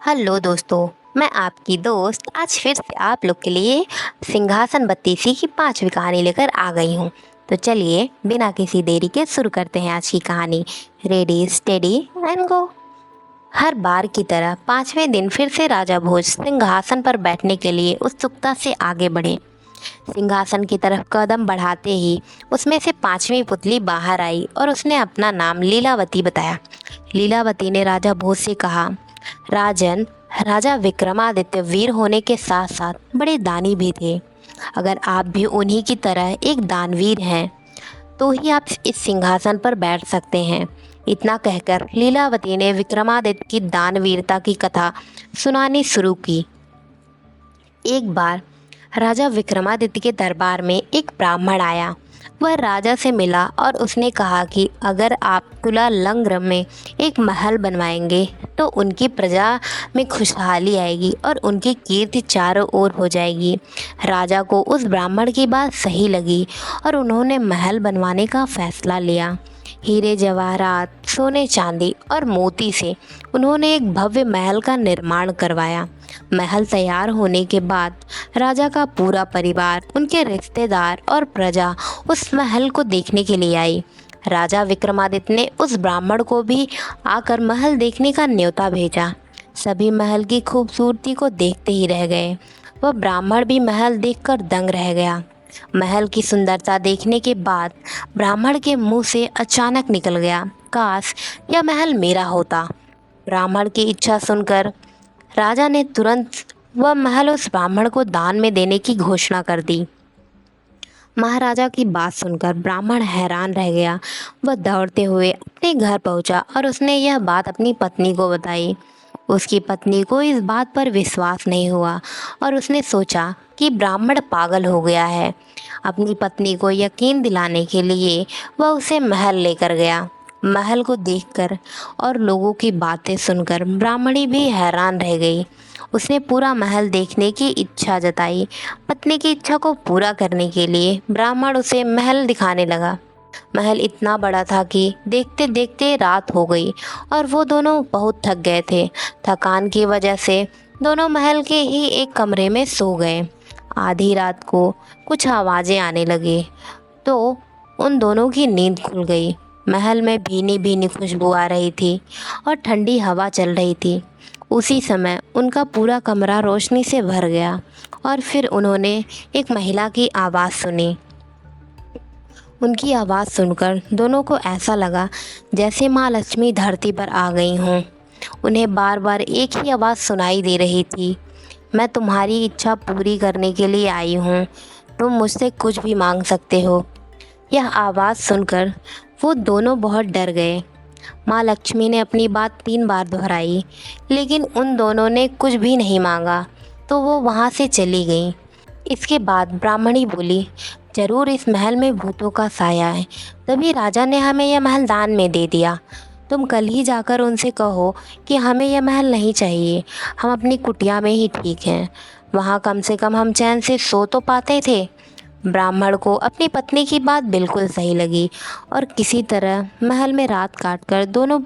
Hello दोस्तों। मैं आपकी दोस्त आज फिर से आप लोग के लिए सिंहासन बत्तीसी की 5वीं कहानी लेकर आ गई हूँ। तो चलिए बिना किसी देरी के शुरू करते हैं आज की कहानी। Ready steady and go. हर बार की तरह 5वें दिन फिर से राजा भोज सिंहासन पर बैठने के लिए उत्सुकता से आगे बढ़े। सिंहासन की तरफ कदम बढ़ाते ही उसमें से 5वीं पुतली बाहर आई और उसने अपना नाम लीलावती बताया। लीलावती ने राजा भोज से कहा, राजन, राजा विक्रमादित्य वीर होने के साथ साथ बड़े दानी भी थे। अगर आप भी उन्हीं की तरह एक दानवीर हैं तो ही आप इस सिंहासन पर बैठ सकते हैं। इतना कहकर लीलावती ने विक्रमादित्य की दानवीरता की कथा सुनानी शुरू की। एक बार राजा विक्रमादित्य के दरबार में एक ब्राह्मण आया। वह राजा से मिला और उसने कहा कि अगर आप तुला लंग्र में एक महल बनवाएंगे तो उनकी प्रजा में खुशहाली आएगी और उनकी कीर्ति चारों ओर हो जाएगी। राजा को उस ब्राह्मण की बात सही लगी और उन्होंने महल बनवाने का फैसला लिया। हीरे जवाहरात, सोने चांदी और मोती से उन्होंने एक भव्य महल का निर्माण करवाया। महल तैयार होने के बाद राजा का पूरा परिवार, उनके रिश्तेदार और प्रजा उस महल को देखने के लिए आई। राजा विक्रमादित्य ने उस ब्राह्मण को भी आकर महल देखने का न्योता भेजा। सभी महल की खूबसूरती को देखते ही रह गए। वह ब्राह्मण भी महल देखकर दंग रह गया। महल की सुंदरता देखने के बाद ब्राह्मण के मुंह से अचानक निकल गया, काश यह महल मेरा होता। ब्राह्मण की इच्छा सुनकर राजा ने तुरंत वह महल उस ब्राह्मण को दान में देने की घोषणा कर दी। महाराजा की बात सुनकर ब्राह्मण हैरान रह गया। वह दौड़ते हुए अपने घर पहुंचा और उसने यह बात अपनी पत्नी को बताई। उसकी पत्नी को इस बात पर विश्वास नहीं हुआ और उसने सोचा कि ब्राह्मण पागल हो गया है। अपनी पत्नी को यकीन दिलाने के लिए वह उसे महल लेकर गया। महल को देखकर और लोगों की बातें सुनकर ब्राह्मणी भी हैरान रह गई। उसने पूरा महल देखने की इच्छा जताई। पत्नी की इच्छा को पूरा करने के लिए ब्राह्मण उसे महल दिखाने लगा। महल इतना बड़ा था कि देखते देखते रात हो गई और वो दोनों बहुत थक गए थे। थकान की वजह से दोनों महल के ही एक कमरे में सो गए। आधी रात को कुछ आवाज़ें आने लगी तो उन दोनों की नींद खुल गई। महल में भीनी भीनी खुशबू आ रही थी और ठंडी हवा चल रही थी। उसी समय उनका पूरा कमरा रोशनी से भर गया और फिर उन्होंने एक महिला की आवाज़ सुनी। उनकी आवाज़ सुनकर दोनों को ऐसा लगा जैसे माँ लक्ष्मी धरती पर आ गई हों। उन्हें बार बार एक ही आवाज़ सुनाई दे रही थी, मैं तुम्हारी इच्छा पूरी करने के लिए आई हूँ, तुम मुझसे कुछ भी मांग सकते हो। यह आवाज़ सुनकर वो दोनों बहुत डर गए। माँ लक्ष्मी ने अपनी बात 3 बार दोहराई, लेकिन उन दोनों ने कुछ भी नहीं मांगा तो वो वहाँ से चली गई। इसके बाद ब्राह्मणी बोली, जरूर इस महल में भूतों का साया है, तभी राजा ने हमें यह महल दान में दे दिया। तुम कल ही जाकर उनसे कहो कि हमें यह महल नहीं चाहिए, हम अपनी कुटिया में ही ठीक हैं, वहाँ कम से कम हम चैन से सो तो पाते थे। ब्राह्मण को अपनी पत्नी की बात बिल्कुल सही लगी और किसी तरह महल में रात काटकर दोनों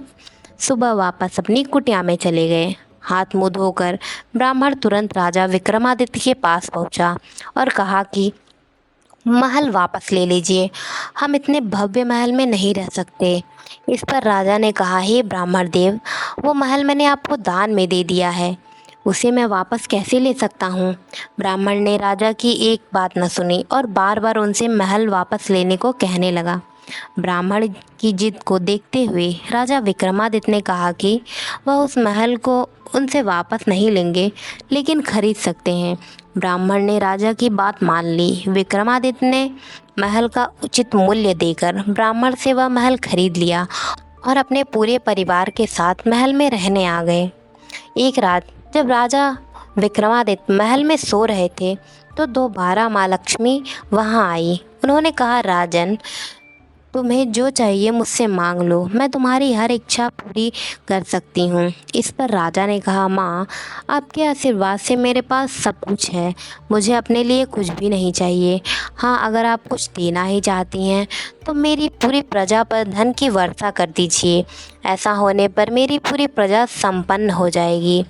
सुबह वापस अपनी कुटिया में चले गए। हाथ मुँह धोकर ब्राह्मण तुरंत राजा विक्रमादित्य के पास पहुंचा और कहा कि महल वापस ले लीजिए, हम इतने भव्य महल में नहीं रह सकते। इस पर राजा ने कहा, हे ब्राह्मण देव, वो महल मैंने आपको दान में दे दिया है, उसे मैं वापस कैसे ले सकता हूँ। ब्राह्मण ने राजा की एक बात न सुनी और बार बार उनसे महल वापस लेने को कहने लगा। ब्राह्मण की जिद को देखते हुए राजा विक्रमादित्य ने कहा कि वह उस महल को उनसे वापस नहीं लेंगे, लेकिन खरीद सकते हैं। ब्राह्मण ने राजा की बात मान ली। विक्रमादित्य ने महल का उचित मूल्य देकर ब्राह्मण से वह महल खरीद लिया और अपने पूरे परिवार के साथ महल में रहने आ गए। एक रात जब राजा विक्रमादित्य महल में सो रहे थे तो दोबारा माँ लक्ष्मी वहाँ आई। उन्होंने कहा, राजन, तुम्हें जो चाहिए मुझसे मांग लो, मैं तुम्हारी हर इच्छा पूरी कर सकती हूँ। इस पर राजा ने कहा, माँ, आपके आशीर्वाद से मेरे पास सब कुछ है, मुझे अपने लिए कुछ भी नहीं चाहिए। हाँ, अगर आप कुछ देना ही चाहती हैं तो मेरी पूरी प्रजा पर धन की वर्षा कर दीजिए। ऐसा होने पर मेरी पूरी प्रजा संपन्न हो जाएगी।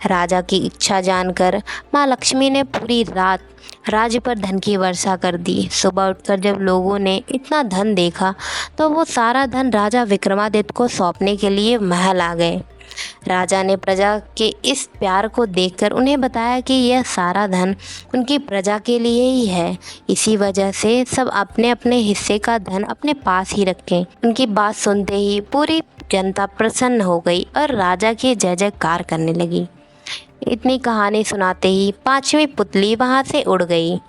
राजा की इच्छा जानकर माँ लक्ष्मी ने पूरी रात राज्य पर धन की वर्षा कर दी। सुबह उठकर जब लोगों ने इतना धन देखा तो वो सारा धन राजा विक्रमादित्य को सौंपने के लिए महल आ गए। राजा ने प्रजा के इस प्यार को देखकर उन्हें बताया कि यह सारा धन उनकी प्रजा के लिए ही है। इसी वजह से सब अपने अपने हिस्से का धन अपने पास ही रखें। उनकी बात सुनते ही पूरी जनता प्रसन्न हो गई और राजा की जय जयकार करने लगी। इतनी कहानी सुनाते ही पांचवी पुतली वहाँ से उड़ गई।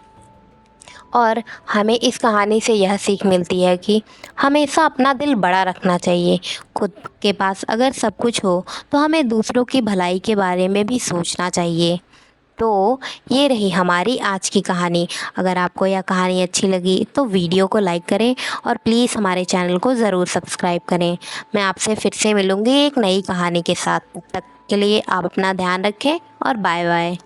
और हमें इस कहानी से यह सीख मिलती है कि हमेशा अपना दिल बड़ा रखना चाहिए। खुद के पास अगर सब कुछ हो तो हमें दूसरों की भलाई के बारे में भी सोचना चाहिए। तो ये रही हमारी आज की कहानी। अगर आपको यह कहानी अच्छी लगी तो वीडियो को लाइक करें और प्लीज़ हमारे चैनल को ज़रूर सब्सक्राइब करें। मैं आपसे फिर से मिलूँगी एक नई कहानी के साथ। तब तक के लिए आप अपना ध्यान रखें और बाय बाय।